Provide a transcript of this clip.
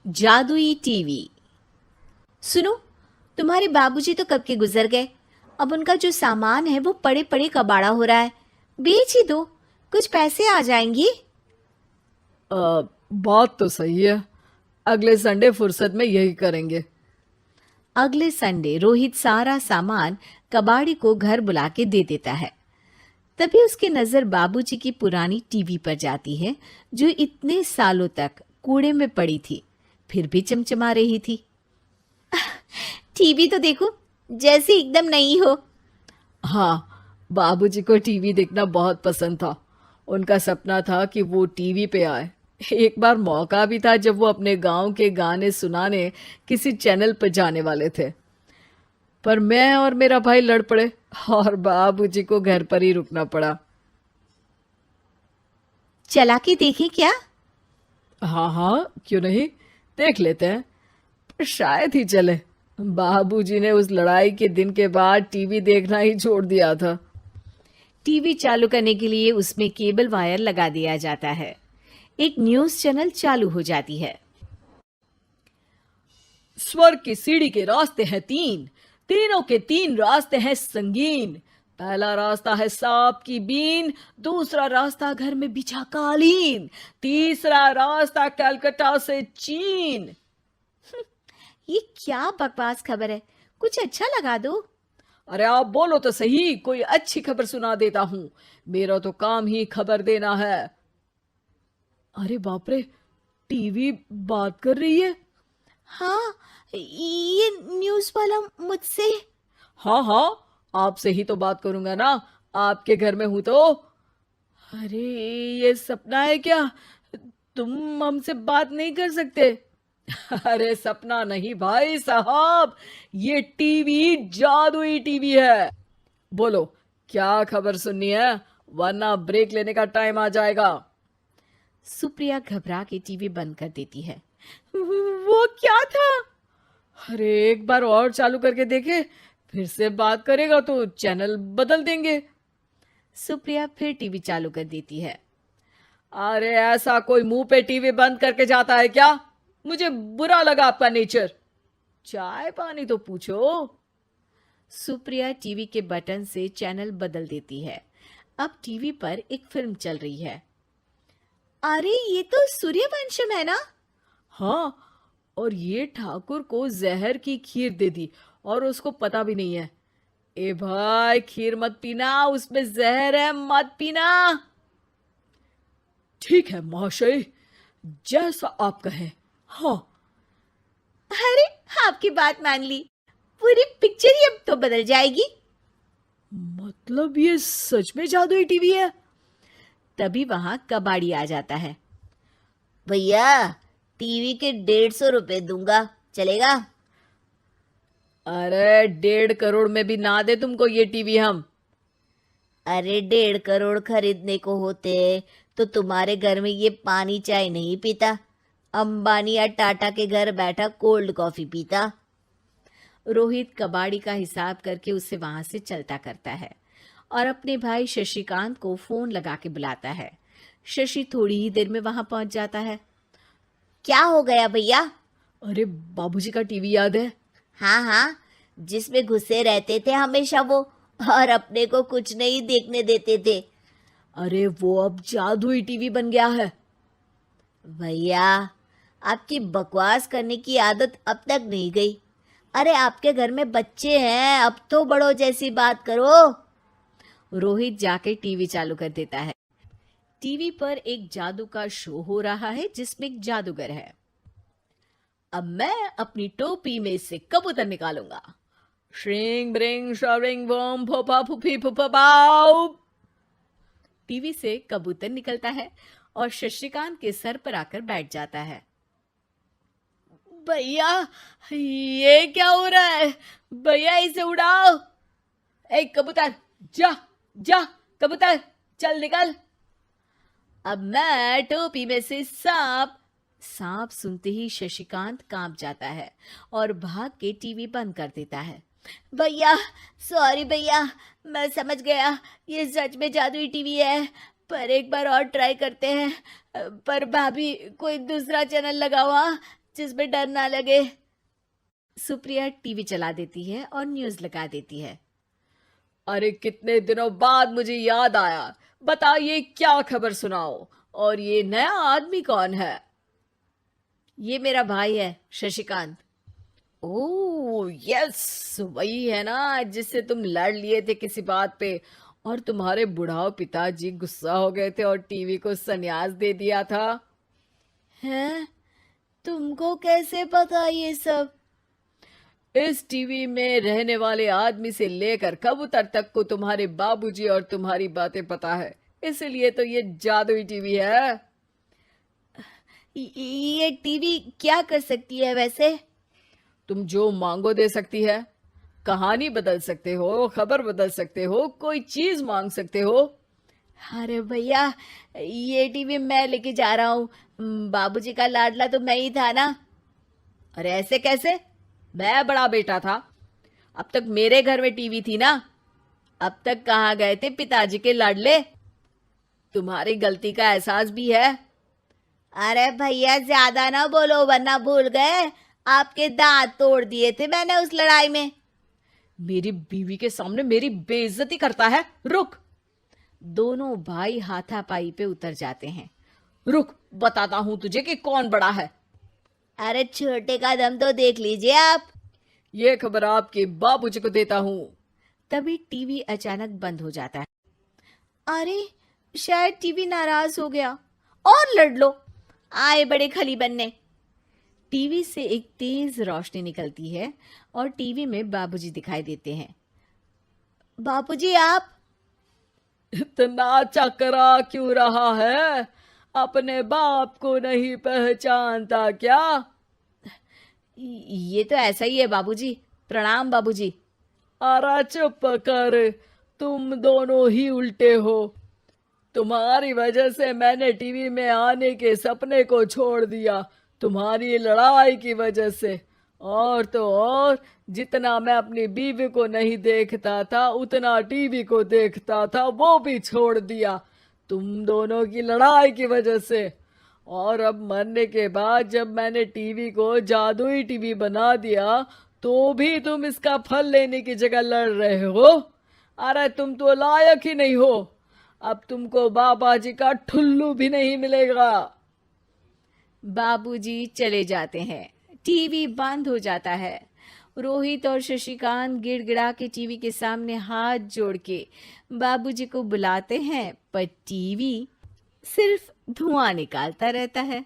जादुई टीवी। सुनो, तुम्हारे बाबूजी तो कब के गुजर गए। अब उनका जो सामान है वो पड़े पड़े कबाड़ा हो रहा है। बेच ही दो, कुछ पैसे आ जाएंगी। बात तो सही है। अगले संडे फुर्सत में यही करेंगे। अगले संडे रोहित सारा सामान कबाड़ी को घर बुला के दे देता है। तभी उसकी नजर बाबूजी की पुरानी टीवी पर जाती है, जो इतने सालों तक कूड़े में पड़ी थी, फिर भी चमचमा रही थी। टीवी तो देखो, जैसे एकदम नई हो। हाँ, बाबूजी को टीवी देखना बहुत पसंद था। उनका सपना था कि वो टीवी पे आए। एक बार मौका भी था जब वो अपने गांव के गाने सुनाने किसी चैनल पर जाने वाले थे, पर मैं और मेरा भाई लड़ पड़े और बाबूजी को घर पर ही रुकना पड़ा। चला के देखें क्या? हाँ हाँ, क्यों नहीं, देख लेते हैं। पर शायद ही चले। बाबूजी ने उस लड़ाई के दिन के बाद टीवी देखना ही छोड़ दिया था। टीवी चालू करने के लिए उसमें केबल वायर लगा दिया जाता है। एक न्यूज चैनल चालू हो जाती है। स्वर्ग की सीढ़ी के रास्ते हैं तीन, तीनों के तीन रास्ते हैं संगीन। पहला रास्ता है सांप की बीन, दूसरा रास्ता घर में बिछा कालीन, तीसरा रास्ता कलकत्ता से चीन। ये क्या बकवास खबर है, कुछ अच्छा लगा दो। अरे आप बोलो तो सही, कोई अच्छी खबर सुना देता हूं। मेरा तो काम ही खबर देना है। अरे बाप रे, टीवी बात कर रही है। हाँ, ये न्यूज वाला मुझसे। हाँ हाँ, आपसे ही तो बात करूंगा ना, आपके घर में हूं तो। अरे, ये सपना है क्या? तुम हमसे बात नहीं कर सकते? अरे सपना नहीं भाई साहब, ये टीवी जादुई टीवी है। बोलो, क्या खबर सुननी है, वरना ब्रेक लेने का टाइम आ जाएगा। सुप्रिया घबरा के टीवी बंद कर देती है। वो क्या था? अरे एक बार और चालू करके देखे, फिर से बात करेगा तो चैनल बदल देंगे। सुप्रिया फिर टीवी चालू कर देती है। अरे ऐसा कोई मुंह पे टीवी बंद करके जाता है क्या? मुझे बुरा लगा आपका नेचर। चाय पानी तो पूछो। सुप्रिया टीवी के बटन से चैनल बदल देती है। अब टीवी पर एक फिल्म चल रही है। अरे ये तो सूर्यवंशम है ना? हाँ, और ये ठाकुर को जहर की खीर दे दी और उसको पता भी नहीं है। ए भाई, खीर मत पीना, उसमें जहर है, मत पीना। ठीक है महाशय, जैसा आप कहें। हाँ। अरे, आपकी बात मान ली, पूरी पिक्चर ही अब तो बदल जाएगी। मतलब ये सच में जादुई टीवी है? तभी वहां कबाड़ी आ जाता है। भैया, टीवी के 150 रुपए दूंगा, चलेगा? अरे 1.5 करोड़ में भी ना दे तुमको ये टीवी हम। अरे 1.5 करोड़ खरीदने को होते तो तुम्हारे घर में ये पानी चाय नहीं पीता, अंबानी या टाटा के घर बैठा कोल्ड कॉफी पीता। रोहित कबाड़ी का हिसाब करके उसे वहां से चलता करता है और अपने भाई शशिकांत को फोन लगा के बुलाता है। शशि थोड़ी ही देर में वहां पहुंच जाता है। क्या हो गया भैया? अरे बाबूजी का टीवी याद है? हाँ हाँ, जिसमें घुसे रहते थे हमेशा वो, और अपने को कुछ नहीं देखने देते थे। अरे वो अब जादुई टीवी बन गया है। भैया, आपकी बकवास करने की आदत अब तक नहीं गई। अरे आपके घर में बच्चे हैं, अब तो बड़ों जैसी बात करो। रोहित जाके टीवी चालू कर देता है। टीवी पर एक जादू का शो हो रहा है जिसमें एक जादूगर है। अब मैं अपनी टोपी में से कबूतर निकालूंगा। श्रिंग ब्रिंग शरिंग बम फोपा फुफी फुफा पाउ। टीवी से कबूतर निकलता है और शशिकांत के सर पर आकर बैठ जाता है। भैया, ये क्या हो रहा है? भैया इसे उड़ाओ। ए कबूतर, जा जा, कबूतर चल निकल। अब मैं टोपी में से सांप सुनते ही शशिकांत कांप जाता है और भाग के टीवी बंद कर देता है। भैया, सॉरी भैया, मैं समझ गया ये सच में जादुई टीवी है, पर एक बार और ट्राई करते हैं। पर भाभी, कोई दूसरा चैनल लगाओ। हाँ, जिसमें डर ना लगे। सुप्रिया टीवी चला देती है और न्यूज लगा देती है। अरे कितने दिनों बाद मुझे याद आया, बताइए क्या खबर सुनाओ। और ये नया आदमी कौन है? ये मेरा भाई है शशिकांत। ओह यस, वही है ना जिससे तुम लड़ लिए थे किसी बात पे, और तुम्हारे बुढ़ाओ पिताजी गुस्सा हो गए थे और टीवी को संन्यास दे दिया था। हैं? तुमको कैसे पता ये सब? इस टीवी में रहने वाले आदमी से लेकर कबूतर तक को तुम्हारे बाबूजी और तुम्हारी बातें पता है, इसलिए तो ये जादुई टीवी है। ये टीवी क्या कर सकती है वैसे? तुम जो मांगो दे सकती है, कहानी बदल सकते हो, खबर बदल सकते हो, कोई चीज मांग सकते हो। अरे भैया, ये टीवी मैं लेके जा रहा हूँ। बाबूजी का लाडला तो मैं ही था ना। अरे ऐसे कैसे? मैं बड़ा बेटा था, अब तक मेरे घर में टीवी थी ना। अब तक कहाँ गए थे पिताजी के लाडले? तुम्हारी गलती का एहसास भी है। अरे भैया ज्यादा ना बोलो वरना भूल गए, आपके दांत तोड़ दिए थे मैंने उस लड़ाई में। मेरी बीवी के सामने मेरी बेइज्जती करता है। रुक, दोनों भाई हाथापाई पे उतर जाते हैं। रुक, बताता हूं तुझे कि कौन बड़ा है। अरे छोटे का दम तो देख लीजिए आप। ये खबर आपके बाबूजी को देता हूं। तभी टीवी अचानक बंद हो जाता है। अरे शायद टीवी नाराज हो गया। और लड़ लो, आए बड़े खली बनने। टीवी से एक तेज रोशनी निकलती है और टीवी में बाबूजी दिखाई देते हैं। बापूजी आप? इतना चकरा क्यों रहा है? अपने बाप को नहीं पहचानता क्या? ये तो ऐसा ही है बाबूजी। प्रणाम बाबूजी। अरे चुप कर, तुम दोनों ही उल्टे हो। तुम्हारी वजह से मैंने टीवी में आने के सपने को छोड़ दिया, तुम्हारी लड़ाई की वजह से। और तो और, जितना मैं अपनी बीवी को नहीं देखता था उतना टीवी को देखता था, वो भी छोड़ दिया तुम दोनों की लड़ाई की वजह से। और अब मरने के बाद जब मैंने टीवी को जादुई टीवी बना दिया तो भी तुम इसका फल लेने की जगह लड़ रहे हो। अरे तुम तो लायक ही नहीं हो, अब तुमको बाबा जी का ठुल्लू भी नहीं मिलेगा। बाबूजी चले जाते हैं। टीवी बंद हो जाता है। रोहित और शशिकांत गिड़गिड़ा के टीवी के सामने हाथ जोड़ के बाबूजी को बुलाते हैं, पर टीवी सिर्फ धुआं निकालता रहता है।